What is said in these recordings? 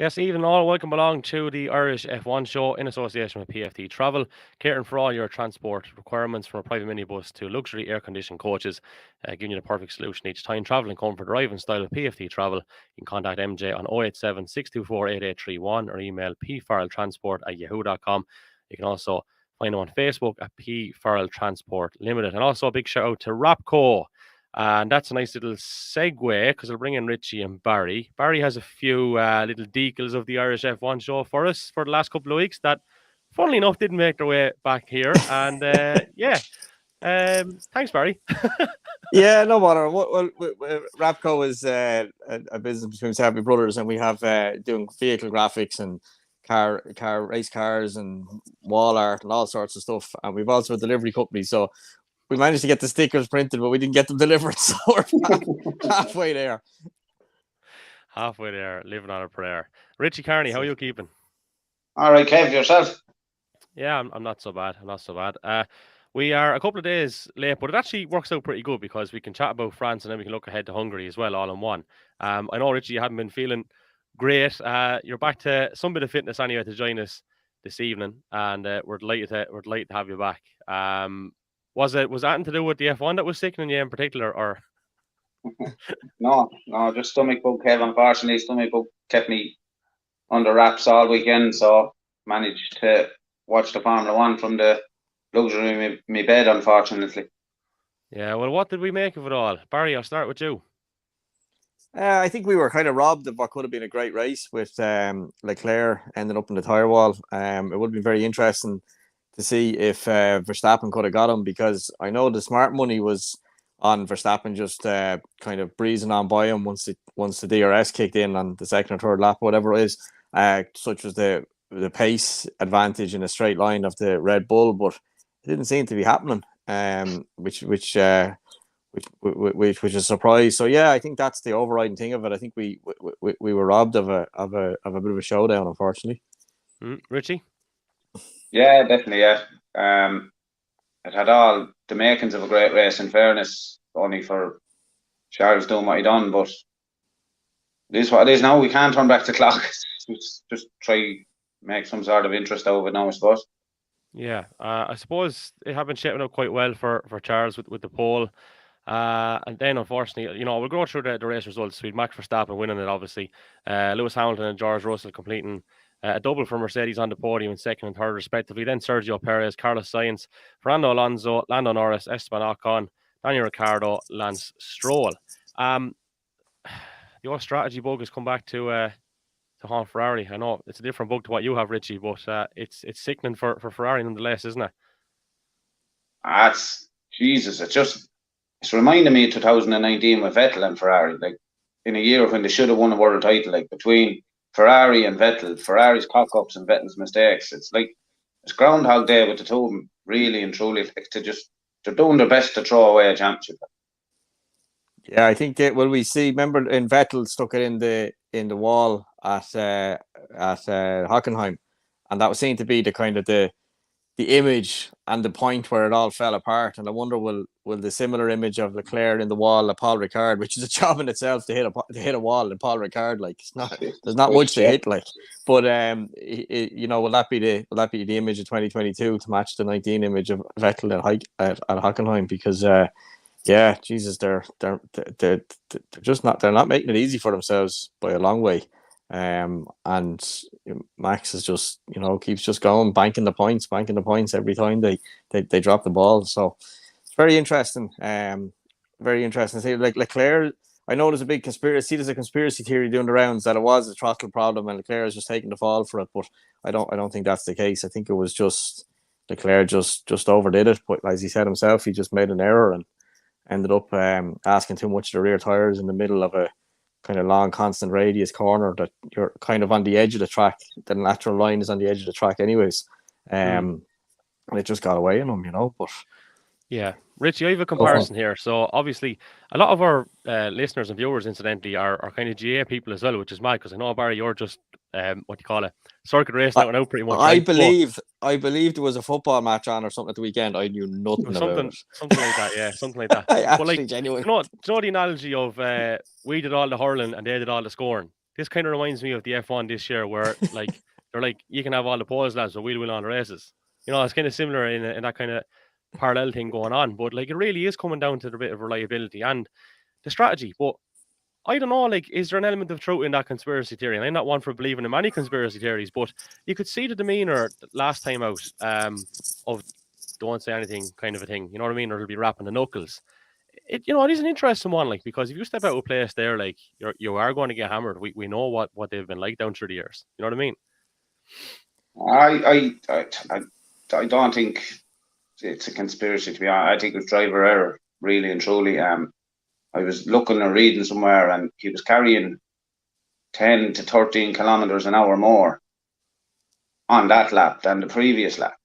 Yes, even all, welcome along to the Irish F1 show in association with PFT Travel, catering for all your transport requirements from a private minibus to luxury air-conditioned coaches, giving you the perfect solution each time. Travelling comfort, driving style with PFT Travel. You can contact MJ on 087 624 8831 or email pfarrelltransport@yahoo.com. You can also find them on Facebook at P Farrell Transport Limited. And also a big shout out to Rapco. And that's a nice little segue because we'll bring in Richie and Barry. Barry has a few little decals of the Irish F1 show for us for the last couple of weeks that, funnily enough, didn't make their way back here. And thanks, Barry. Yeah, no bother. Well, Rapco is a business between Selby brothers, and we have doing vehicle graphics and car race cars and wall art and all sorts of stuff. And we've also a delivery company, so we managed to get the stickers printed, but we didn't get them delivered. So we're halfway there. Halfway there, living on a prayer. Richie Carney, how are you keeping? All right, Kev, yourself? Yeah, I'm not so bad. I'm not so bad. We are a couple of days late, but it actually works out pretty good because we can chat about France and then we can look ahead to Hungary as well, all in one. I know, Richie, you haven't been feeling great. You're back to some bit of fitness anyway to join us this evening, and we're delighted to have you back. Was that anything to do with the F1 that was sickening you in particular, or? No, just stomach bug, Kev. Unfortunately, stomach bug kept me under wraps all weekend, so managed to watch the Formula One from the luxury of my bed, unfortunately. Yeah, well, what did we make of it all? Barry, I'll start with you. I think we were kind of robbed of what could have been a great race with Leclerc ending up in the tyre wall. It would have been very interesting to see if Verstappen could have got him, because I know the smart money was on Verstappen just kind of breezing on by him once the DRS kicked in on the second or third lap, whatever it is, such as the pace advantage in a straight line of the Red Bull, but it didn't seem to be happening, which is a surprise. So yeah, I think that's the overriding thing of it. I think we were robbed of a bit of a showdown, unfortunately. Richie? Yeah, definitely. Yeah, it had all the makings of a great race. In fairness, only for Charles doing what he done, but it is what it is now. We can't turn back the clock. Just try make some sort of interest out of it now, I suppose. Yeah, I suppose it had been shaping up quite well for Charles with the pole. And then, unfortunately, we'll go through the race results. We had Max Verstappen winning it, obviously. Lewis Hamilton and George Russell completing a double for Mercedes on the podium in second and third, respectively. Then Sergio Perez, Carlos Sainz, Fernando Alonso, Lando Norris, Esteban Ocon, Daniel Ricciardo, Lance Stroll. Your strategy bug has come back to haunt Ferrari. I know it's a different bug to what you have, Richie, but it's sickening for Ferrari nonetheless, isn't it? It's reminding me of 2019 with Vettel and Ferrari, like in a year when they should have won a world title, like between Ferrari and Vettel, Ferrari's cock-ups and Vettel's mistakes. It's like it's Groundhog Day with the two of them, really and truly. Like they're doing their best to throw away a championship. Yeah, I think we see. Remember, in Vettel stuck it in the wall at Hockenheim, and that was seen to be the kind of the image and the point where it all fell apart. And I wonder will the similar image of Leclerc in the wall at Paul Ricard, which is a job in itself to hit a wall in Paul Ricard, like there's not much to hit, like, but will that be the image of 2022 to match the 19 image of Vettel at Hockenheim? Because yeah, Jesus, they're just not making it easy for themselves by a long way. And Max is just keeps just going, banking the points every time they drop the ball. So it's very interesting. Very interesting to see. Like Leclerc, I know there's a big conspiracy. There's a conspiracy theory doing the rounds that it was a throttle problem and Leclerc is just taking the fall for it. But I don't think that's the case. I think it was just Leclerc just overdid it. But as he said himself, he just made an error and ended up asking too much of the rear tires in the middle of a kind of long, constant radius corner that you're kind of on the edge of the track. The natural line is on the edge of the track anyways. And it just got away in him, but... Yeah. Richie, I have a comparison here. So obviously, a lot of our listeners and viewers, incidentally, are kind of GA people as well, which is mad because I know, Barry, you're just what do you call it? Circuit racing out and out pretty much. I believe there was a football match on or something at the weekend. I knew nothing about it. Something like that, yeah, something like that. Actually, genuine. Do you know the analogy of we did all the hurling and they did all the scoring? this kind of reminds me of the F1 this year, where like they're like, you can have all the poles, lads, but we'll win all the races. It's kind of similar in that kind of parallel thing going on. But like, it really is coming down to the bit of reliability and the strategy. But I don't know, like, is there an element of truth in that conspiracy theory? And I'm not one for believing in many conspiracy theories, but you could see the demeanor last time out of don't say anything kind of a thing. You know what I mean? Or it'll be rapping the knuckles. It is an interesting one, like, because if you step out of a place there, like, you are going to get hammered. We know what they've been like down through the years. You know what I mean? I don't think it's a conspiracy, to be honest. I think it's driver error, really and truly. I was looking or reading somewhere, and he was carrying 10 to 13 kilometers an hour more on that lap than the previous lap.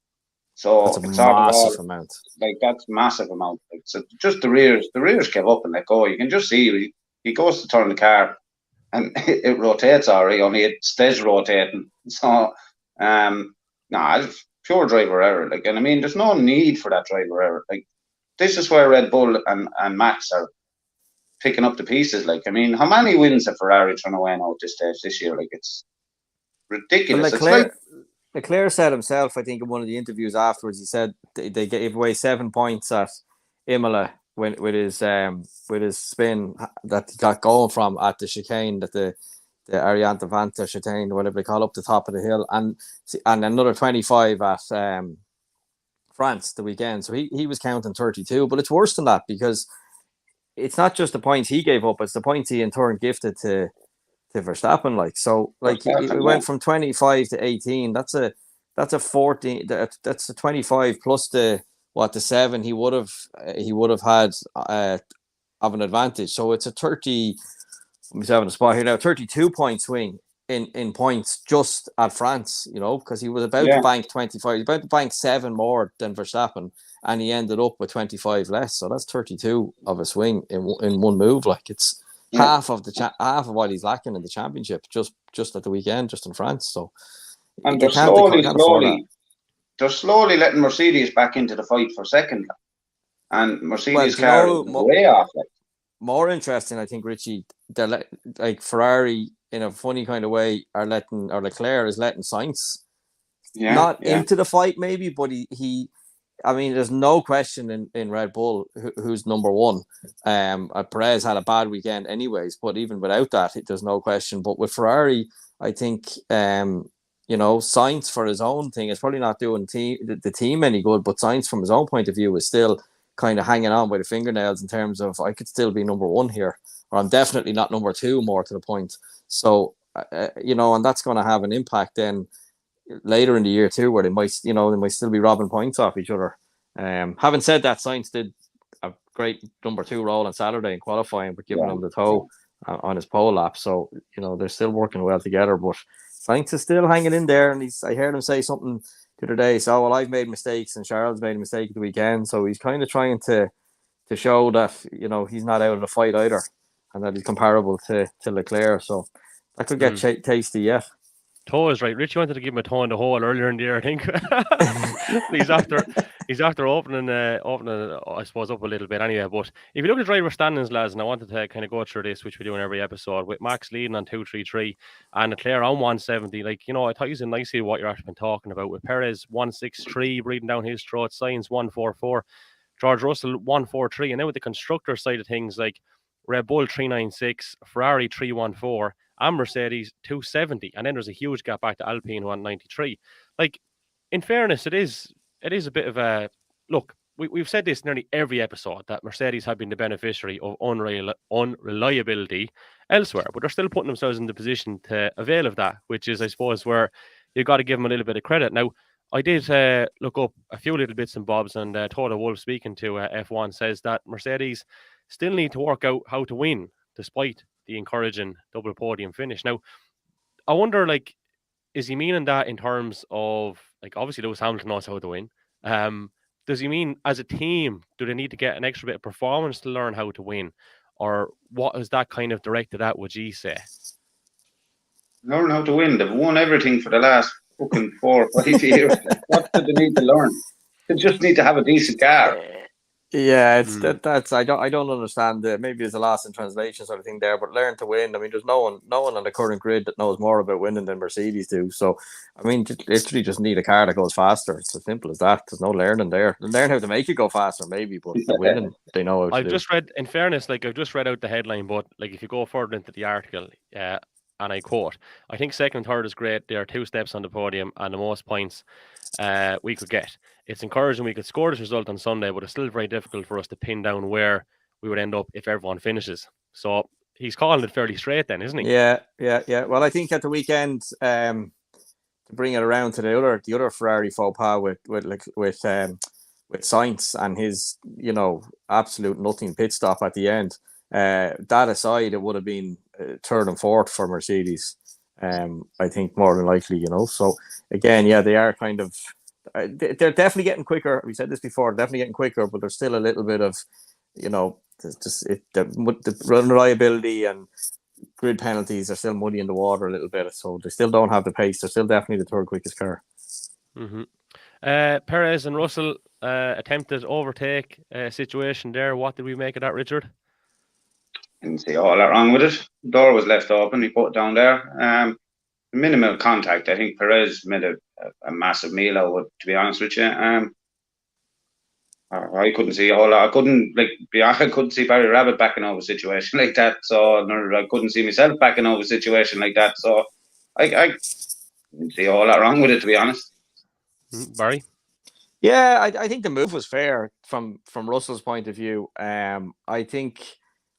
So That's a it's massive amount. Like, that's massive amount. Like, so just the rears gave up and let go. You can just see he goes to turn the car, and it rotates already. Only it stays rotating. So, it's pure driver error. Like, and I mean, there's no need for that driver error. Like, this is where Red Bull and Max are picking up the pieces. Like, I mean, how many wins have Ferrari thrown away now at this stage this year? Like, it's ridiculous. Well, Leclerc said himself, I think, in one of the interviews afterwards, he said they gave away 7 points at Imola with his spin that he got going from at the chicane, that the Ariantavanta chicane, whatever they call, up the top of the hill, and another 25 at France the weekend. So he was counting 32, but it's worse than that, because it's not just the points he gave up; it's the points he in turn gifted to Verstappen. Like, so, like, it went from 25 to 18. That's a 14. That's a 25 plus the 7 he would have had of an advantage. So it's a 30. Let me have a spot here now. 32 point swing in points just at France. Because he was about to bank 25. He was about to bank 7 more than Verstappen, and he ended up with 25 less. So that's 32 of a swing in one move. Like, it's half of what he's lacking in the championship just at the weekend, just in France. So, and they're slowly letting Mercedes back into the fight for second, and Mercedes car is way off. Like, more interesting, I think, Richie, they're like Ferrari in a funny kind of way or Leclerc is letting Sainz into the fight, maybe, but he I mean, there's no question in Red Bull who's number one. Perez had a bad weekend anyways, but even without that, there's no question. But with Ferrari, I think, Sainz, for his own thing, is probably not doing the team any good, but Sainz, from his own point of view, is still kind of hanging on by the fingernails in terms of, I could still be number one here, or I'm definitely not number two, more to the point. So, and that's going to have an impact then later in the year too, where they might still be robbing points off each other. Having said that, Sainz did a great number 2 role on Saturday in qualifying, but giving him the toe on his pole lap. So, they're still working well together, but Sainz is still hanging in there. And I heard him say something the other day. So, well, I've made mistakes and Charles made a mistake at the weekend. So he's kind of trying to show that, he's not out of the fight either, and that he's comparable to Leclerc. So that could get tasty yet. Toe is right. Richie wanted to give him a toe in the hole earlier in the year, I think. he's after opening, I suppose, up a little bit anyway. But if you look at driver standings, lads, and I wanted to kind of go through this, which we do in every episode, with Max leading on 233 and Leclerc on 170. Like, I thought you said nicely what you're actually been talking about, with Perez 163 breathing down his throat, Sainz 144, George Russell 143, and then with the constructor side of things, like Red Bull 396, Ferrari 314. And Mercedes 270, and then there's a huge gap back to Alpine 193. Like, in fairness, it is a bit of a look. We've said this nearly every episode that Mercedes have been the beneficiary of unreliability elsewhere, but they're still putting themselves in the position to avail of that, which is, I suppose, where you've got to give them a little bit of credit. Now, I did look up a few little bits and bobs, and Toto Wolff, speaking to F1, says that Mercedes still need to work out how to win, despite the encouraging double podium finish. Now, I wonder, like, is he meaning that in terms of, like, obviously Lewis Hamilton knows how to win. Does he mean as a team, do they need to get an extra bit of performance to learn how to win? Or what is that kind of directed at, would you say? Learn how to win. They've won everything for the last fucking 4 or 5 years. What do they need to learn? They just need to have a decent car. Yeah, it's that's I don't understand. Maybe there's a loss in translation sort of thing there, but learn to win. I mean, there's no one on the current grid that knows more about winning than Mercedes do. So, I mean, literally just need a car that goes faster. It's as simple as that. There's no learning there. They learn how to make it go faster, maybe, but the winning they know how to I've do. just read, in fairness, like I've just read out the headline, but like if you go further into the article, and I quote, I think second and third is great. They are 2 steps on the podium and the most points we could get. It's encouraging we could score this result on Sunday, but it's still very difficult for us to pin down where we would end up if everyone finishes. So he's calling it fairly straight then, isn't he? Yeah. Well, I think at the weekend, to bring it around to the other Ferrari faux pas with Sainz and his absolute nothing pit stop at the end. That aside, it would have been third and fourth for Mercedes. I think more than likely, So again, yeah, they are kind of they're definitely getting quicker. We said this before, definitely getting quicker, but there's still a little bit of the reliability and grid penalties are still muddy in the water a little bit, so they still don't have the pace. They're still definitely the third quickest car. Mm-hmm. Perez and Russell attempted overtake situation there. What did we make of that, Richard? Didn't see all that wrong with it. The door was left open. He put it down there. Minimal contact. I think Perez made a massive meal out of it, to be honest with you. I couldn't see a whole lot. I couldn't see Barry Rabbit backing over a situation like that. So I couldn't see myself backing over a situation like that. So I didn't see a whole lot wrong with it, to be honest. Barry? Yeah, I think the move was fair from Russell's point of view.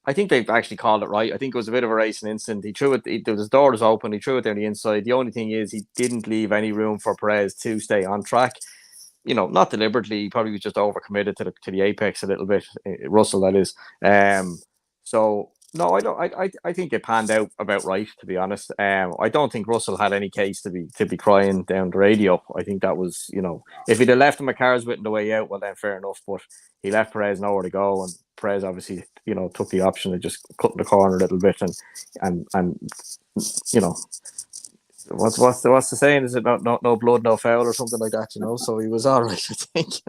I think they've actually called it right. I think it was a bit of a racing incident. He threw it. The door was open. He threw it down the inside. The only thing is he didn't leave any room for Perez to stay on track. Not deliberately. He probably was just overcommitted to the apex a little bit. Russell, that is. So no, I don't. I think it panned out about right, to be honest. I don't think Russell had any case to be crying down the radio. I think that was, if he'd have left him a car's whip on the way out, well then fair enough. But he left Perez nowhere to go, and Perez obviously, took the option of just cutting the corner a little bit, and what's the saying? Is it no blood, no foul, or something like that? So he was all right. I think.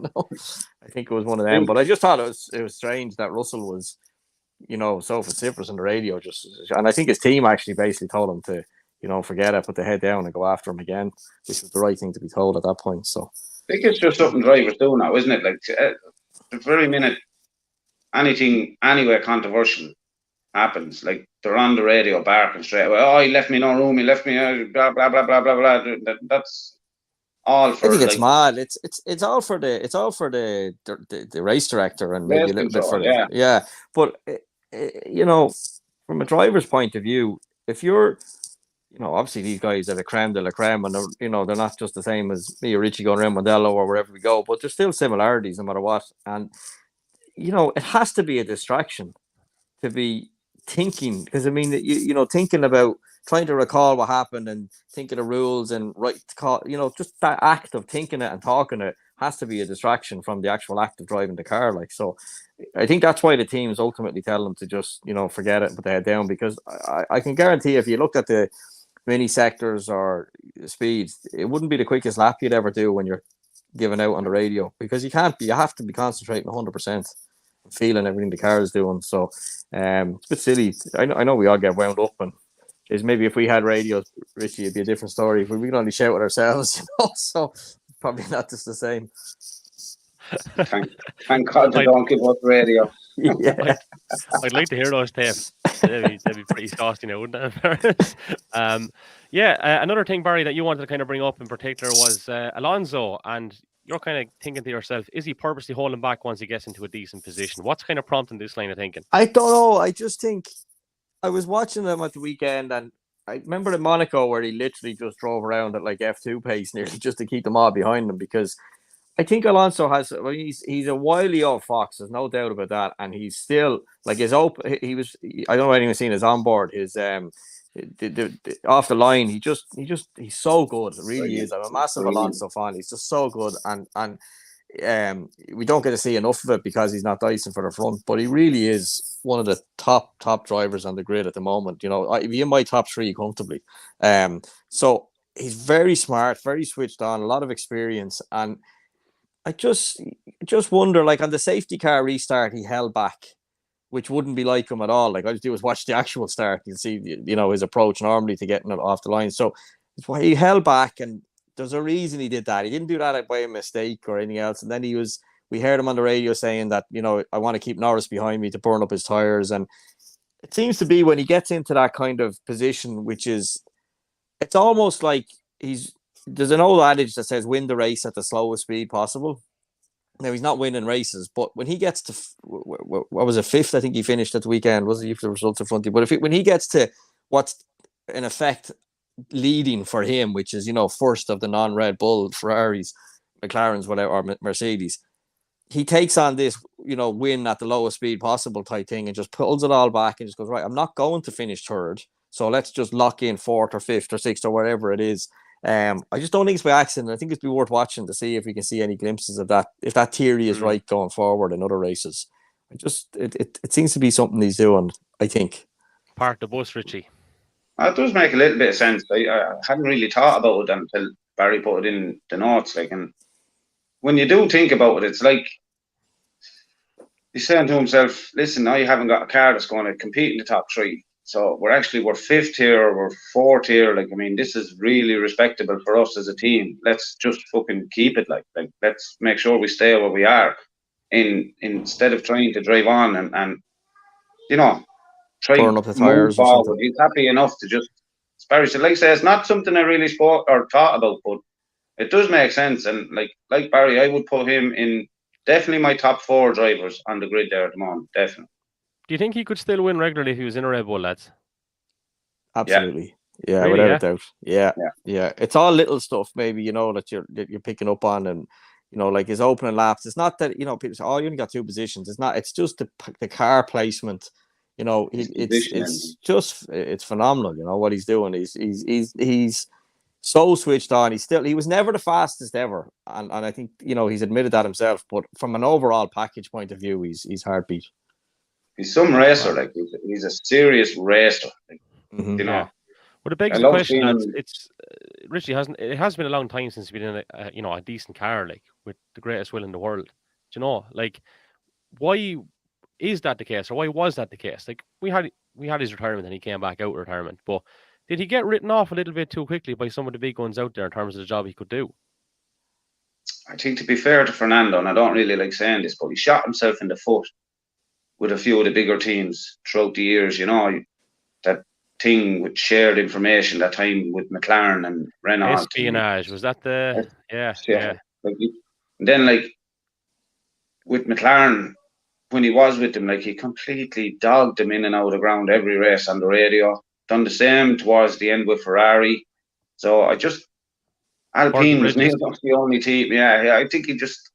I think it was one of them. But I just thought it was strange that Russell was, so vociferous on the radio. And I think his team actually basically told him to, forget it, put the head down and go after him again, which was the right thing to be told at that point. So I think it's just something drivers do now, isn't it? Like the very minute anything anywhere controversial happens, like they're on the radio barking straight away. Oh, he left me no room. He left me blah blah blah blah blah blah. That's all for. I think it's mad. It's all for the race director and maybe a little bit for yeah. But from a driver's point of view, if you're, obviously these guys are the creme de la creme, and they're not just the same as me or Richie going around Modelo or wherever we go, but there's still similarities no matter what. And it has to be a distraction to be thinking, because I mean, thinking about trying to recall what happened and thinking of rules and just that act of thinking it and talking it has to be a distraction from the actual act of driving the car. Like, so I think that's why the teams ultimately tell them to just, forget it and put their head down, because I can guarantee if you looked at the mini sectors or speeds, it wouldn't be the quickest lap you'd ever do when you're giving out on the radio, because you have to be concentrating 100%. Feeling everything the car is doing. So it's a bit silly. I know we all get wound up, and maybe if we had radios, Richie, it'd be a different story. We can only shout at ourselves, so probably not just the same. Thank God they don't give us radio. Yeah. I'd like to hear those tapes. That'd be pretty saucy now, wouldn't it? Another thing, Barry, that you wanted to kind of bring up in particular was Alonso, and you're kind of thinking to yourself, is he purposely holding back once he gets into a decent position? What's kind of prompting this line of thinking? I don't know. I just think I was watching them at the weekend, and I remember in Monaco where he literally just drove around at like F2 pace nearly just to keep them all behind him, because I think Alonso he's a wily old fox. There's no doubt about that, and he's still like his open. I don't know anyone seen his onboard. His off the line. He's so good. It really is. I'm a massive Alonso fan. He's just so good, and we don't get to see enough of it because he's not dicing for the front. But he really is one of the top drivers on the grid at the moment. He'd be in my top three comfortably. So he's very smart, very switched on, a lot of experience, and I just wonder, like on the safety car restart, he held back, which wouldn't be like him at all. Like all you do is watch the actual start, you see, his approach normally to getting it off the line. So it's why he held back, and there's a reason he did that. He didn't do that by a mistake or anything else. And then we heard him on the radio saying that, I want to keep Norris behind me to burn up his tires. And it seems to be when he gets into that kind of position, which is, it's almost like there's an old adage that says win the race at the slowest speed possible. Now, he's not winning races, but when he gets to, what was it, fifth? I think he finished at the weekend, wasn't he, if the results in front of you? But when he gets to what's, in effect, leading for him, which is, first of the non-Red Bull, Ferraris, McLarens, whatever, or Mercedes, he takes on this, win at the lowest speed possible type thing and just pulls it all back and just goes, right, I'm not going to finish third, so let's just lock in fourth or fifth or sixth or whatever it is. I just don't think it's by accident. I think it's be worth watching to see if we can see any glimpses of that, if that theory is right going forward in other races. It seems to be something he's doing, I think. Park the bus, Richie. It does make a little bit of sense. I hadn't really thought about it until Barry put it in the notes. And when you do think about it, it's like he's saying to himself, listen, now you haven't got a car that's going to compete in the top three. So we're fifth here, or we're fourth here. This is really respectable for us as a team. Let's just fucking keep it like let's make sure we stay where we are. Instead of trying to drive on and try burn up the tires or something. He's happy enough to just, as Barry said, like I say, it's not something I really spoke or thought about, but it does make sense. And like Barry, I would put him in definitely my top four drivers on the grid there at the moment, definitely. Do you think he could still win regularly if he was in a Red Bull, lads? Absolutely. Yeah, really, without a doubt. Yeah. It's all little stuff, maybe, that you're picking up on, and like his opening laps. It's not that people say, "Oh, you only got two positions." It's not. It's just the car placement. It's phenomenal. What he's doing. He's so switched on. He was never the fastest ever, and I think he's admitted that himself. But from an overall package point of view, he's heartbeat. He's some racer. He's a serious racer. Yeah. Well, it begs the question. It's Richie it has been a long time since he's been in a decent car, with the greatest will in the world. Do why is that the case, or why was that the case? We had his retirement and he came back out of retirement, but did he get written off a little bit too quickly by some of the big guns out there in terms of the job he could do? I think, to be fair to Fernando, and I don't really like saying this, but he shot himself in the foot with a few of the bigger teams throughout the years. That thing with shared information, that time with McLaren and Renault. Espionage, was that the... Yeah. And then, with McLaren, when he was with them, he completely dogged them in and out of the ground every race on the radio. Done the same towards the end with Ferrari. So Alpine was not the only team. Yeah, I think he just,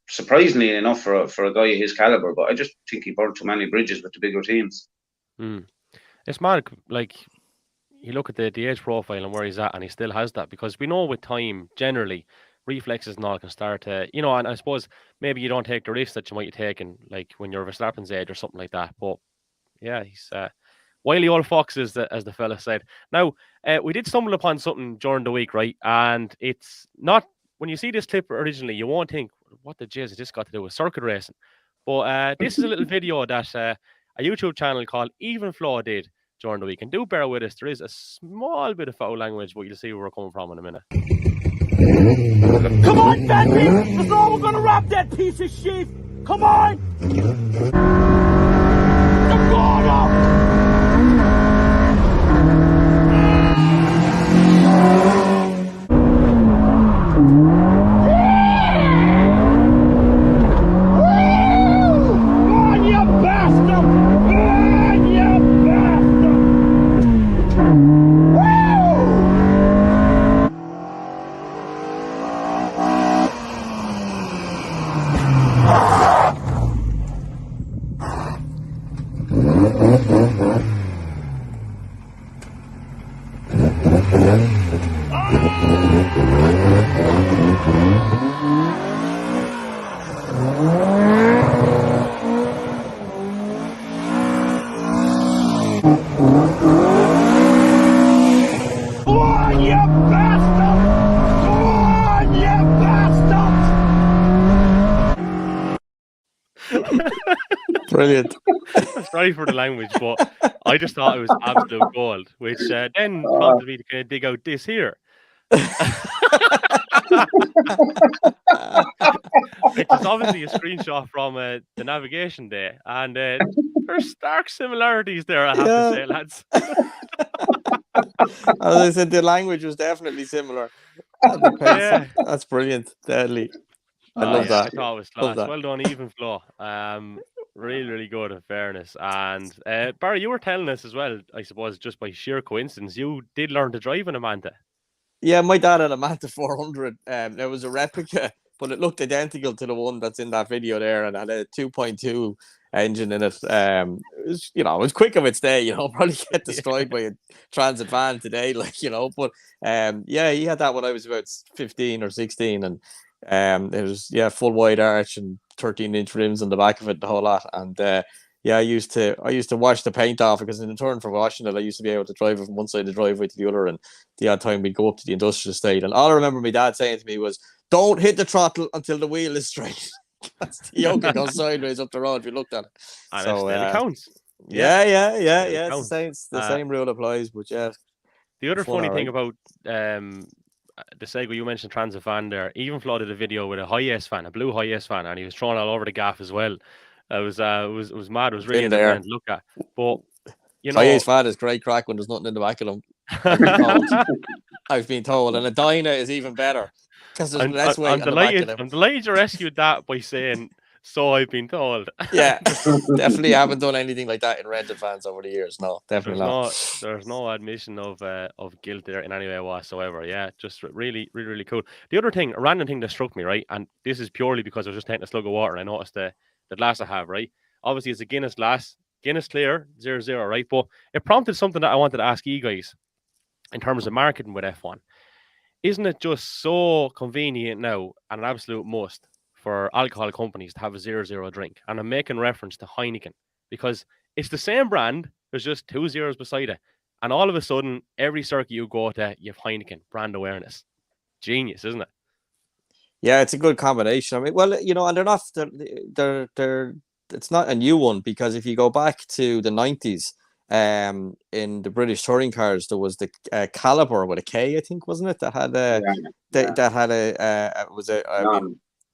surprisingly enough for a guy of his caliber, but I just think he burned too many bridges with the bigger teams. It's mad. You look at the age profile and where he's at, and he still has that, because we know with time, generally, reflexes and all can start to, and I suppose maybe you don't take the risks that you might have taken, when you're Verstappen's age or something like that. But yeah, he's wily old fox, as the fella said. Now, we did stumble upon something during the week, right? And it's not, when you see this clip originally, you won't think, what the jizz has this got to do with circuit racing? But this is a little video that a YouTube channel called Even Flow did during the week. And do bear with us, there is a small bit of foul language, but you'll see where we're coming from in a minute. Come on, Bentley! That's all we're gonna wrap that piece of shit! Come on! The corner! Come on, you bastard! Brilliant. Sorry for the language, but I just thought it was absolute gold, which then prompted me to kind of dig out this here. Which is obviously a screenshot from the navigation day, and there's stark similarities there, I have to say, lads. As I said, the language was definitely similar. That's brilliant. Deadly. I love that. I thought it was class. Well done, even flow. Really, really good in fairness. And Barry, you were telling us as well, I suppose, just by sheer coincidence, you did learn to drive an Amanta. Yeah, my dad had a Manta 400. There was a replica, but it looked identical to the one that's in that video there, and had a 2.2 engine in it. It was, it was quick of its day. Probably get destroyed by a transit van today, But he had that when I was about 15 or 16, and it was full wide arch and 13-inch rims on the back of it, the whole lot, and. I used to wash the paint off, because in return for washing it, I used to be able to drive it from one side of the driveway to the other. And the odd time we'd go up to the industrial estate, and all I remember my dad saying to me was, "Don't hit the throttle until the wheel is straight." That's the yoke goes sideways up the road if you looked at it. And so it counts. It's the same rule applies. But yeah, the other funny thing about the Sego, you mentioned transit van there. Even flooded a video with a high-S fan, a blue high-S fan, and he was thrown all over the gaff as well. It was mad. It was really entertaining to look at. But high-S fan is great crack when there's nothing in the back of them. I've been told, and a Dyna is even better because there's less weight on the back of them. I'm delighted you rescued that by saying, "So I've been told." Yeah, definitely haven't done anything like that in rented vans over the years. No, definitely not. There's no admission of guilt there in any way whatsoever. Yeah, just really, really, really cool. The other thing, a random thing that struck me, right, and this is purely because I was just taking a slug of water and I noticed the glass I have, right? Obviously, it's a Guinness glass, Guinness clear, 0-0, right? But it prompted something that I wanted to ask you guys in terms of marketing with F1. Isn't it just so convenient now and an absolute must for alcohol companies to have a 0-0 drink? And I'm making reference to Heineken, because it's the same brand, there's just 2 zeros beside it. And all of a sudden, every circuit you go to, you have Heineken, brand awareness. Genius, isn't it? Yeah, it's a good combination. I mean, well, and they're not, it's not a new one, because if you go back to the 90s, in the British touring cars, there was the Caliber with a K, I think, wasn't it? That had that had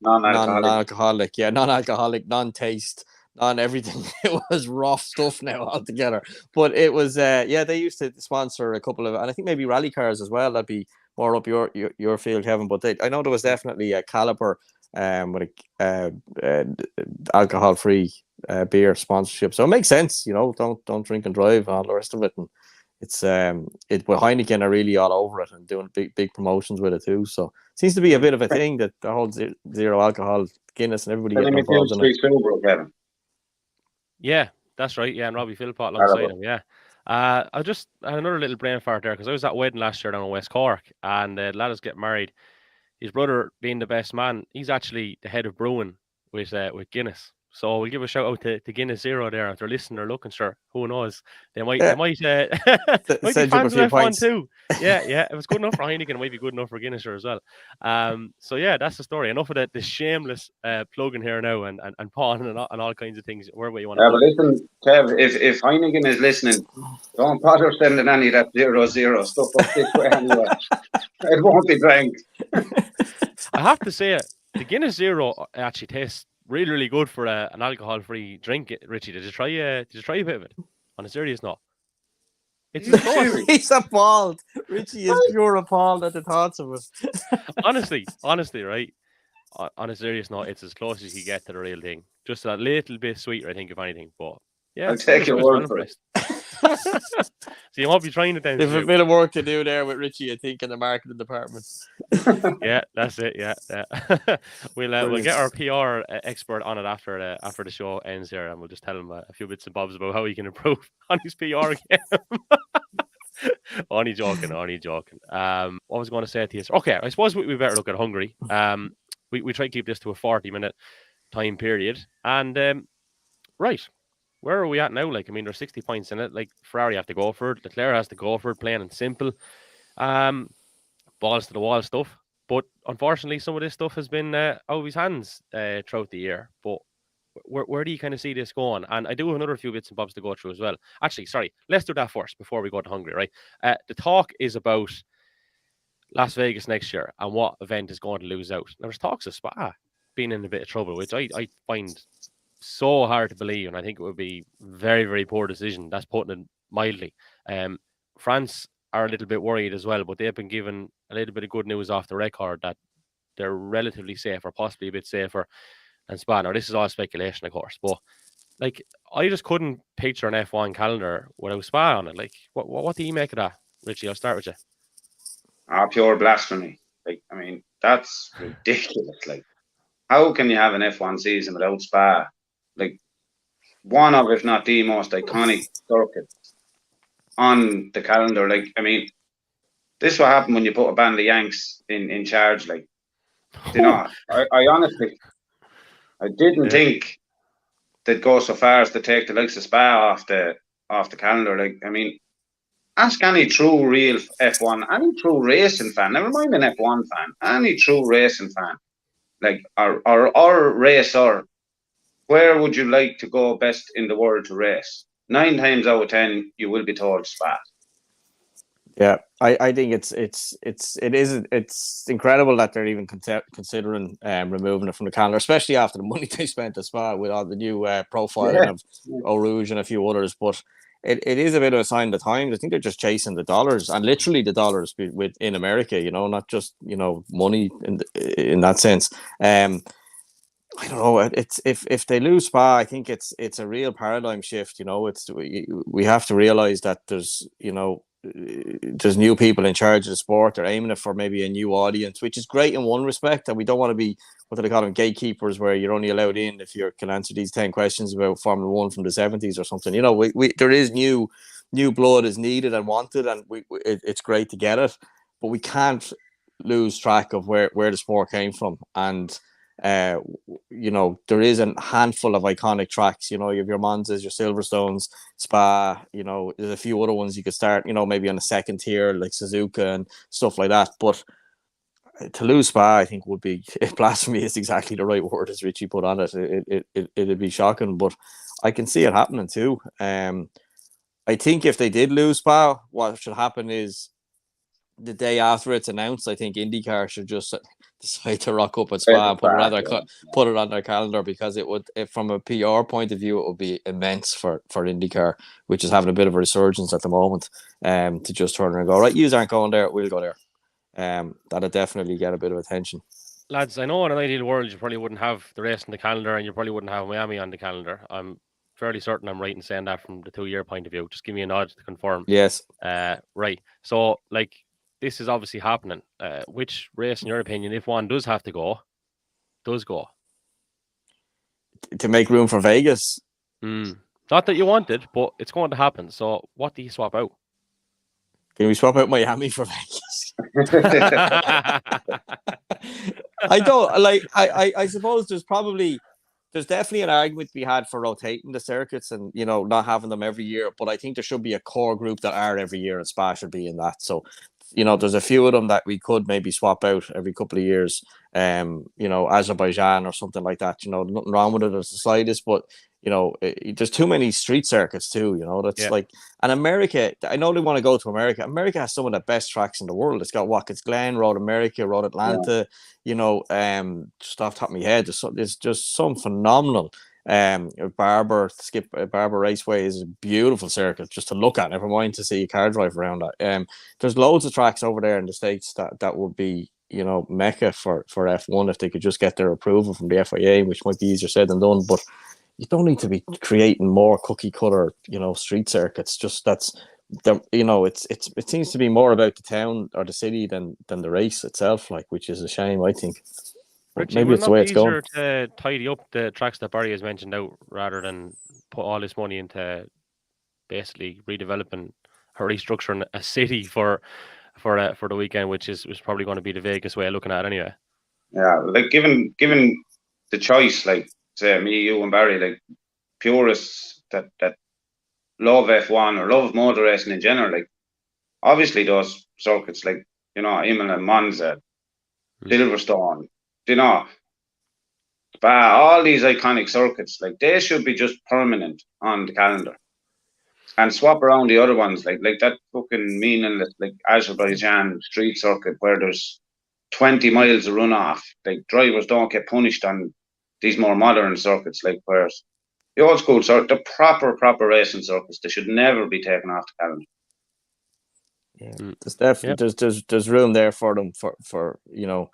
non-alcoholic, non-taste, non-everything. It was rough stuff now altogether. But it was, they used to sponsor a couple of, and I think maybe rally cars as well. That'd be more up your field, Kevin. But I know there was definitely a Caliber with a alcohol-free beer sponsorship. So it makes sense, don't drink and drive and all the rest of it. And it's but Heineken are really all over it and doing big promotions with it too. So it seems to be a bit of a thing, that the whole zero alcohol Guinness and everybody getting involved in it. Yeah, that's right. Yeah, and Robbie Philpott alongside him. Yeah. I had another little brain fart there, because I was at a wedding last year down in West Cork, and the lad is getting married. His brother, being the best man, he's actually the head of brewing with Guinness. So we'll give a shout out to Guinness Zero there. If they're listening or looking, sure, who knows? They might be fans of F1 too. Yeah, it was good enough for Heineken, it might be good enough for Guinness as well. So yeah, that's the story. Enough of the shameless plugging here now and pawn and all kinds of things. Wherever you want to. Yeah, but listen, Kev, if Heineken is listening, don't bother sending any of that 0-0 stuff up this way anyway. It won't be drank. I have to say, the Guinness Zero actually tastes really, really good for an alcohol-free drink. Richie, did you try a bit of it? On a serious note, he's appalled. Richie is pure appalled at the thoughts of it. honestly, right? On a serious note, it's as close as you get to the real thing. Just a little bit sweeter, I think, if anything. But yeah, I'll take your word for it. So you might be trying it then. There's a bit of work to do there with Richie, I think, in the marketing department. Yeah, that's it. Yeah. We'll get our PR expert on it after the show ends here, and we'll just tell him a few bits and bobs about how he can improve on his PR game. Only joking. What was I going to say to you? Okay, I suppose we better look at Hungary. We try to keep this to a 40-minute time period, and right. Where are we at now? Like, I mean, there's 60 points in it. Like, Ferrari have to go for it. Leclerc has to go for it, plain and simple. Balls to the wall stuff. But unfortunately, some of this stuff has been out of his hands throughout the year. But where do you kind of see this going? And I do have another few bits and bobs to go through as well. Actually, sorry, let's do that first before we go to Hungary, right? The talk is about Las Vegas next year and what event is going to lose out. There's talks of Spa being in a bit of trouble, which I find so hard to believe, and I think it would be very, very poor decision. That's putting it mildly. France are a little bit worried as well, but they've been given a little bit of good news off the record that they're relatively safe, or possibly a bit safer than Spa. Now, this is all speculation, of course, but like I just couldn't picture an F1 calendar without Spa on it. Like, what do you make of that, Richie? I'll start with you. Pure blasphemy. Like, I mean, that's ridiculous. Like, how can you have an F1 season without Spa? Like, one of, if not the most iconic circuit on the calendar. Like, I mean, this is what happened when you put a band of Yanks in charge. Like, you know, I honestly, I didn't think they'd go so far as to take the likes of Spa off the calendar. Like, I mean, ask any true real F1, any true racing fan, never mind an F1 fan, any true racing fan, like or racer, where would you like to go best in the world to race? 9 times out of 10, you will be told Spa. Yeah, I think it's incredible that they're even considering removing it from the calendar, especially after the money they spent at Spa with all the new profiling of Eau Rouge and a few others. But it is a bit of a sign of the times. I think they're just chasing the dollars, and literally the dollars in America, you know, not just, you know, money in that sense. I don't know. It's if they lose Spa, I think it's a real paradigm shift. You know, we have to realize that there's, you know, there's new people in charge of the sport. They're aiming it for maybe a new audience, which is great in one respect. And we don't want to be, what do they call them, gatekeepers, where you're only allowed in if you can answer these 10 questions about Formula One from the 70s or something. You know, there is new blood is needed and wanted, and it's great to get it, but we can't lose track of where the sport came from. And you know, there is a handful of iconic tracks. You know, you have your Monzas, your Silverstones, Spa. You know, there's a few other ones you could start, you know, maybe on a second tier like Suzuka and stuff like that. But to lose Spa, I think would be blasphemy. Is exactly the right word, as Richie put on it. It'd be shocking, but I can see it happening too. I think if they did lose Spa, what should happen is the day after it's announced, I think IndyCar should just decide to rock up at Spa and put it on their calendar, because it would, from a PR point of view, it would be immense for IndyCar, which is having a bit of a resurgence at the moment. To just turn around and go, right, you aren't going there, we'll go there. That'd definitely get a bit of attention. Lads, I know in an ideal world you probably wouldn't have the race on the calendar, and you probably wouldn't have Miami on the calendar. I'm fairly certain I'm right in saying that from the 2-year point of view. Just give me a nod to confirm. Yes. Right. So, like, this is obviously happening. Which race, in your opinion, if one does have to go, does go? To make room for Vegas. Not that you wanted, but it's going to happen. So, what do you swap out? Can we swap out Miami for Vegas? I don't like. I suppose there's definitely an argument to be had for rotating the circuits and, you know, not having them every year. But I think there should be a core group that are every year, and Spa should be in that. So, you know, there's a few of them that we could maybe swap out every couple of years. You know, Azerbaijan or something like that. You know, nothing wrong with it as the slightest, but, you know, there's too many street circuits too. You know, that's like, and America, I know they want to go to America. America has some of the best tracks in the world. It's got Watkins Glen, Road America, Road Atlanta. You know, just off the top of my head, there's just some phenomenal. Barber Raceway is a beautiful circuit just to look at. Never mind to see a car drive around that. There's loads of tracks over there in the States that would be, you know, mecca for F1 if they could just get their approval from the FIA, which might be easier said than done. But you don't need to be creating more cookie cutter, you know, street circuits. Just you know, it seems to be more about the town or the city than the race itself, like, which is a shame, I think. Richie, maybe it's the way it's going. To tidy up the tracks that Barry has mentioned out, rather than put all this money into basically redeveloping or restructuring a city for the weekend, which was probably going to be the Vegas way of looking at it anyway. Yeah, like given the choice, like say me, you, and Barry, like purists that love F1 or love motor racing in general, like obviously those circuits, like, you know, Imola, Monza, Silverstone, you know, But all these iconic circuits, like they should be just permanent on the calendar, and swap around the other ones, like that fucking meaningless, like Azerbaijan street circuit where there's 20 miles of runoff. Like drivers don't get punished on these more modern circuits, like whereas the old school circuit, the proper racing circuits, they should never be taken off the calendar. Yeah, there's definitely there's room there for them for you know.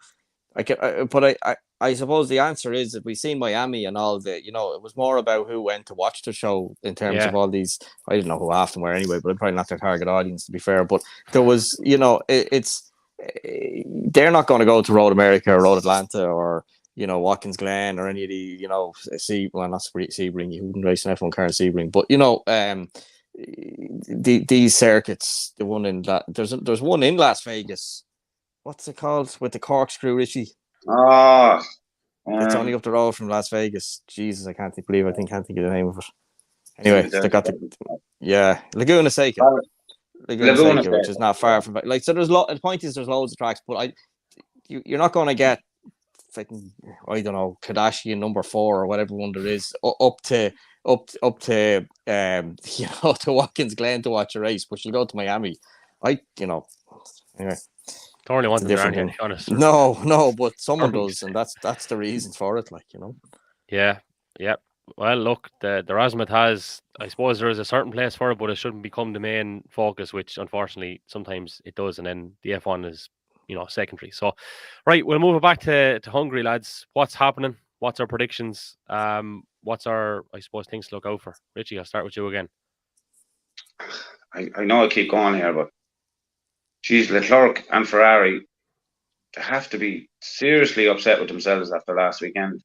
I suppose the answer is that we've seen Miami and all the, you know, it was more about who went to watch the show in terms of all these. I didn't know who half them were anyway, but I'm probably not their target audience, to be fair. But there was, you know, they're not going to go to Road America or Road Atlanta or, you know, Watkins Glen or any of the, you know, not Sebring, you wouldn't race an F1 car in Sebring, but, you know, these circuits, the one in that, there's one in Las Vegas. What's it called with the corkscrew, Richie? It's only up the road from Las Vegas. Jesus, I can't think of the name of it. Anyway, they got Laguna Seca. Laguna Seca, which is not far from, like, so the point is there's loads of tracks, but you're not going to get, I don't know, Kardashian number 4 or whatever one there is up to you know, to Watkins Glen to watch a race, but you'll go to Miami. Anyway. Don't really want them there, to be honest. No, but someone does, and that's the reason for it, like, you know. Yeah. Well, look, the Razzmatazz, I suppose there is a certain place for it, but it shouldn't become the main focus, which unfortunately sometimes it does, and then the F1 is, you know, secondary. So, right, we'll move it back to Hungary, lads. What's happening? What's our predictions? What's our, I suppose, things to look out for? Richie, I'll start with you again. I know I keep going here, but geez, Leclerc and Ferrari, they have to be seriously upset with themselves after last weekend.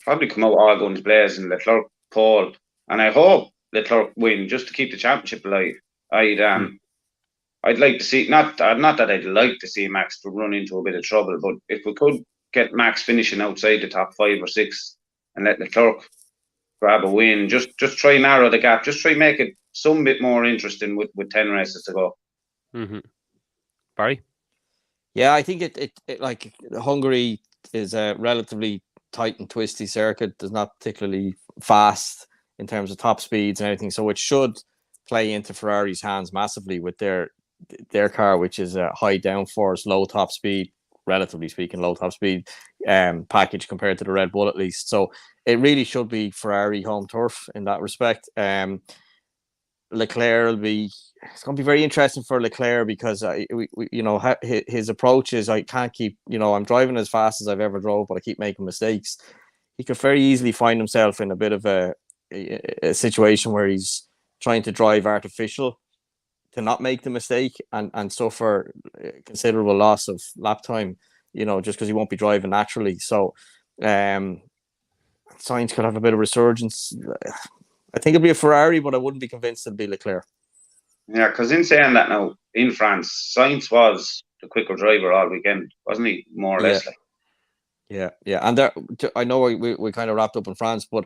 Probably come out all guns blazing, Leclerc pole, and I hope Leclerc win just to keep the championship alive. I'd like to see, not that I'd like to see Max run into a bit of trouble, but if we could get Max finishing outside the top 5 or 6 and let Leclerc grab a win, just try narrow the gap, just try make it some bit more interesting with 10 races to go. Mm-hmm. Barry? Yeah, I think it like Hungary is a relatively tight and twisty circuit. There's not particularly fast in terms of top speeds and everything, so it should play into Ferrari's hands massively with their car, which is a high downforce, low top speed, relatively speaking, low top speed package compared to the Red Bull, at least. So it really should be Ferrari home turf in that respect. Leclerc it's going to be very interesting for Leclerc because you know, his approach is, I can't keep, you know, I'm driving as fast as I've ever drove, but I keep making mistakes. He could very easily find himself in a bit of a situation where he's trying to drive artificial to not make the mistake and suffer considerable loss of lap time, you know, just because he won't be driving naturally. So Sainz could have a bit of resurgence. I think it'd be a Ferrari, but I wouldn't be convinced it'd be Leclerc. Yeah, because in saying that now, in France, Sainz was the quicker driver all weekend, wasn't he? More or less. Yeah. And there, I know we kind of wrapped up in France, but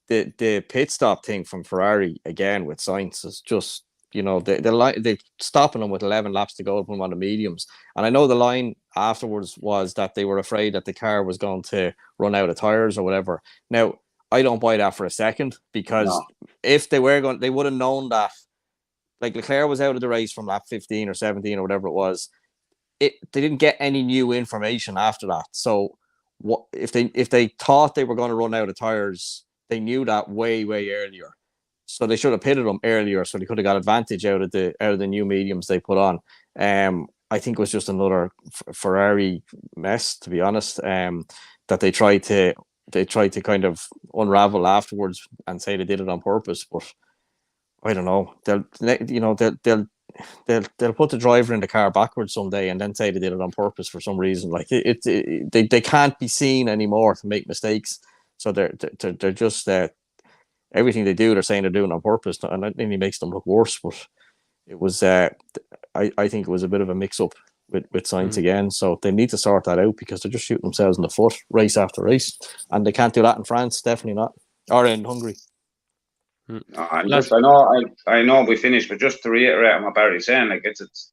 the pit stop thing from Ferrari again with Sainz is just, you know, they're stopping him with 11 laps to go to put him on the mediums. And I know the line afterwards was that they were afraid that the car was going to run out of tires or whatever. Now, I don't buy that for a second, because if they were going, they would have known that, like, Leclerc was out of the race from lap 15 or 17 or whatever it was. They didn't get any new information after that. So what if they thought they were going to run out of tires? They knew that way earlier, so they should have pitted them earlier, so they could have got advantage out of the new mediums they put on. I think it was just another Ferrari mess, to be honest. That they tried to kind of unravel afterwards and say they did it on purpose, but I don't know. They'll put the driver in the car backwards someday and then say they did it on purpose for some reason. Like they can't be seen anymore to make mistakes. So they're just everything they do, they're saying they're doing on purpose, and it only makes them look worse. But it was I think it was a bit of a mix up with Sainz again. So they need to sort that out, because they're just shooting themselves in the foot race after race, and they can't do that in France, definitely not, or in Hungary. I know we finished, but just to reiterate what Barry's saying, like it's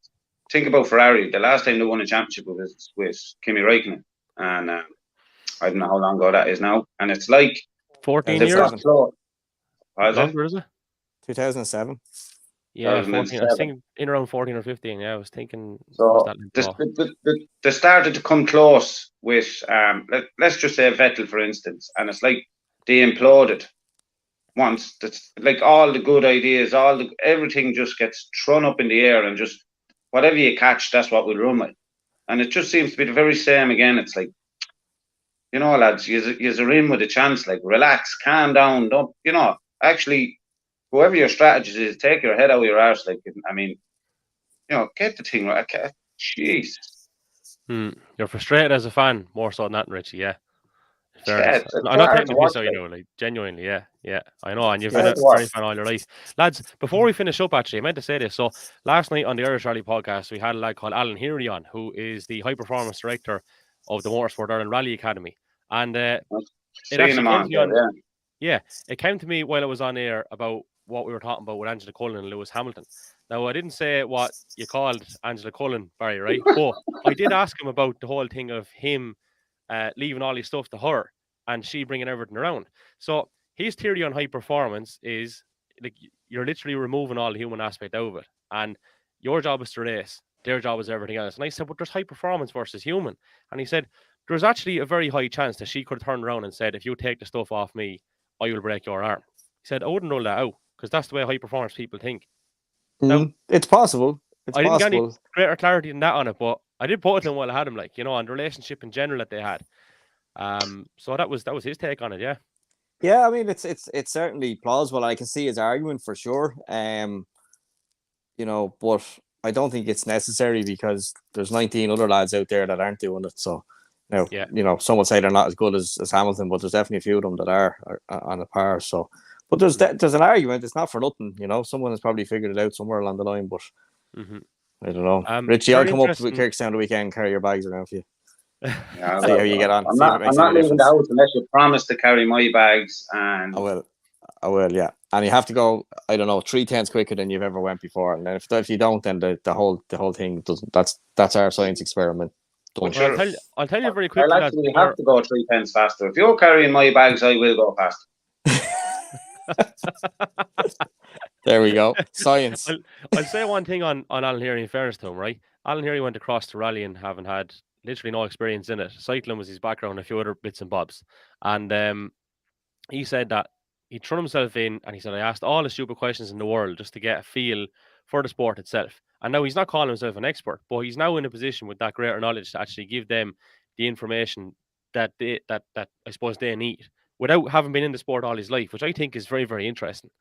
think about Ferrari. The last time they won a championship was with Kimi Räikkönen, and I don't know how long ago that is now. And it's like 14 they've years? got close. Was it? Longer, is it? 2007. Yeah, 14. I was 2007. thinking in around 14 or 15. Yeah, I was thinking. Was So that long? they started to come close with let's just say Vettel, for instance, and it's like they imploded once. That's like all the good ideas, everything just gets thrown up in the air, and just whatever you catch, that's what we'll run with. And it just seems to be the very same again. It's like, you know, lads, you're in with a chance. Like, relax, calm down, don't, you know, actually, whoever your strategy is, take your head out of your arse. Like, I mean, you know, get the thing right. Jeez. You're frustrated as a fan more so than that, Richie. Yeah. Yeah, I'm not taking the piss out, you know, like genuinely, yeah, I know, and you've been a Ferrari fan all your life, lads. Before we finish up, actually, I meant to say this. So last night on the Irish Rally podcast, we had a lad called Alan Heary on, who is the high performance director of the Motorsport Ireland Rally Academy, and it actually came to me on, it came to me while I was on air about what we were talking about with Angela Cullen and Lewis Hamilton. Now, I didn't say what you called Angela Cullen, Barry, right? But I did ask him about the whole thing of him leaving all his stuff to her and she bringing everything around. So his theory on high performance is like you're literally removing all the human aspect out of it, and your job is to race, their job is everything else. And I said, but there's high performance versus human. And he said there's actually a very high chance that she could have turned around and said, if you take the stuff off me, I will break your arm. He said, I wouldn't rule that out, because that's the way high performance people think. Now, it's possible. I didn't get any greater clarity than that on it, but I did put it to him while I had him, like, you know, on the relationship in general that they had. So that was his take on it, yeah. Yeah, I mean, it's certainly plausible. I can see his argument for sure. You know, but I don't think it's necessary, because there's 19 other lads out there that aren't doing it. So now, you know, some would say they're not as good as Hamilton, but there's definitely a few of them that are on a par. So, but there's an argument. It's not for nothing. You know, someone has probably figured it out somewhere along the line. But I don't know. Richie, I'll come up to Kirkstown the weekend and carry your bags around for you. Yeah, see how you get on. I'm not leaving the house unless you promise to carry my bags. And I will, yeah. And you have to go, I don't know, 3/10 quicker than you've ever went before. And then if you don't, then the whole thing doesn't. That's our science experiment. Well, I'll tell you very quickly. I'll actually have to go 3/10 faster. If you're carrying my bags, I will go faster. There we go. Science. I'll say one thing on Alan Heary, in fairness to him, right? Alan Heary went across to rallying, having had literally no experience in it. Cycling was his background, a few other bits and bobs. And he said that he'd thrown himself in, and he said, I asked all the stupid questions in the world just to get a feel for the sport itself. And now he's not calling himself an expert, but he's now in a position with that greater knowledge to actually give them the information that I suppose they need, without having been in the sport all his life, which I think is very, very interesting.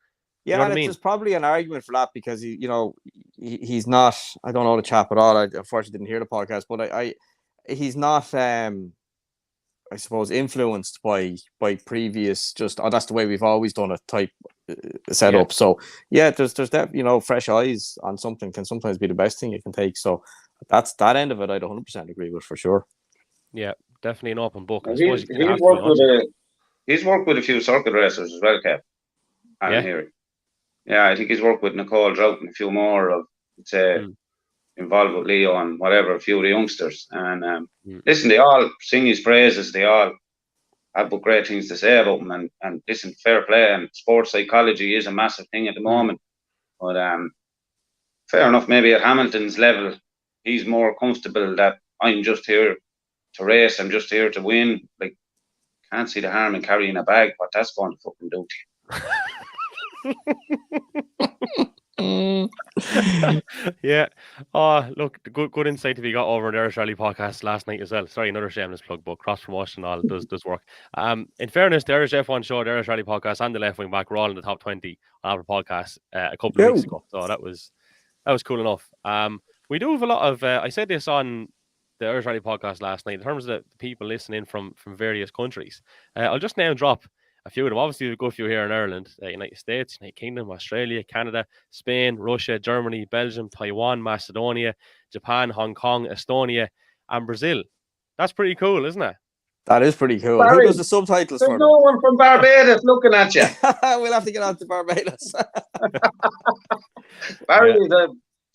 Yeah, you know and there's probably an argument for that, because he's not. I don't know the chap at all. I unfortunately didn't hear the podcast, but he's not. I suppose influenced by previous. Just that's the way we've always done it type setup. Yeah. So yeah, there's that fresh eyes on something can sometimes be the best thing you can take. So that's that end of it. I'd 100% agree with for sure. Yeah, definitely an open book. He's worked with a few circuit racers as well, Kev. I'm hearing. Yeah, I think he's worked with Nicole Drought and a few more of, involved with Leo and whatever, a few of the youngsters. And listen, they all sing his praises. They all have great things to say about him. And listen, fair play. And sports psychology is a massive thing at the moment. But fair enough, maybe at Hamilton's level, he's more comfortable that I'm just here to race. I'm just here to win. Like, can't see the harm in carrying a bag. What that's going to fucking do to you. Yeah. Oh, look, good insight to be got over in the Irish Rally podcast last night as well. Sorry, another shameless plug, but cross promotion all does work. In fairness, the Irish F1 show, the Irish Rally podcast, and the Left Wing Back were all in the top 20 on our podcast a couple of weeks ago. So that was cool enough. We do have a lot of. I said this on the Irish Rally podcast last night in terms of the people listening from various countries. I'll just name drop a few of them. Obviously, we've got a few here in Ireland, United States, United Kingdom, Australia, Canada, Spain, Russia, Germany, Belgium, Taiwan, Macedonia, Japan, Hong Kong, Estonia, and Brazil. That's pretty cool, isn't it? That is pretty cool. Barry, who does the subtitles for them? There's no one from Barbados looking at you. We'll have to get on to Barbados. Barry is a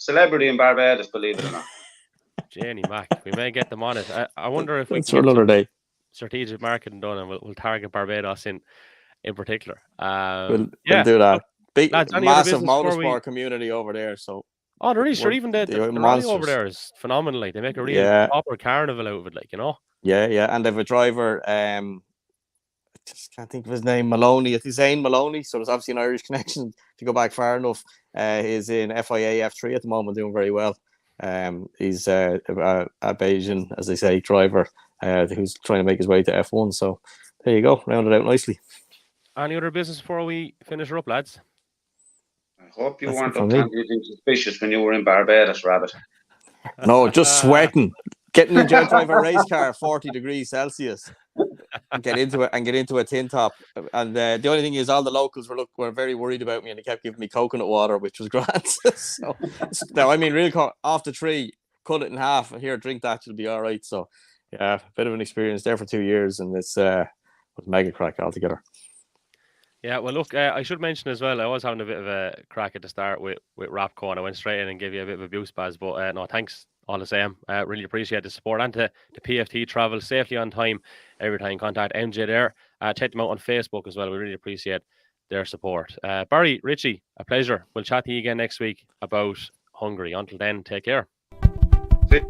celebrity in Barbados, believe it or not. Jenny Mac, we may get them on it. I wonder if we That's can for get another some day. strategic marketing done, and we'll target Barbados in particular. We'll Yeah, do that. look, Big, lads, any other massive business before we? motorsport community over there. So Oh, there is. Sure, we're even the they're rally over monsters. there is phenomenal. Like, they make a real Yeah, proper carnival out of it. Like, you know. yeah, and they have a driver. I just can't think of his name. Maloney. It's Zane Maloney. So there's obviously an Irish connection. If you go back far enough, he's in FIA F3 at the moment, doing very well. He's a Bayesian, as they say, driver who's trying to make his way to F1. So there you go, rounded out nicely. Any other business before we finish her up, lads? I hope you That's weren't it from up to me. anything suspicious when you were in Barbados, Rabbit. No, just sweating, getting into a drive a race car, 40 degrees Celsius, and get into a tin top. And the only thing is, all the locals were very worried about me, and they kept giving me coconut water, which was grand. So no, I mean, really, off the tree, cut it in half, and here, drink that, you'll be all right. So yeah, a bit of an experience there for 2 years, and it's was mega crack altogether. Yeah, well, look, I should mention as well, I was having a bit of a crack at the start with Rapco, and I went straight in and gave you a bit of a boost, Baz. But no, thanks all the same. Really appreciate the support, and to the PFT Travel, safely on time every time. Contact MJ there. Check them out on Facebook as well. We really appreciate their support. Barry, Richie, a pleasure. We'll chat to you again next week about Hungary. Until then, take care. See?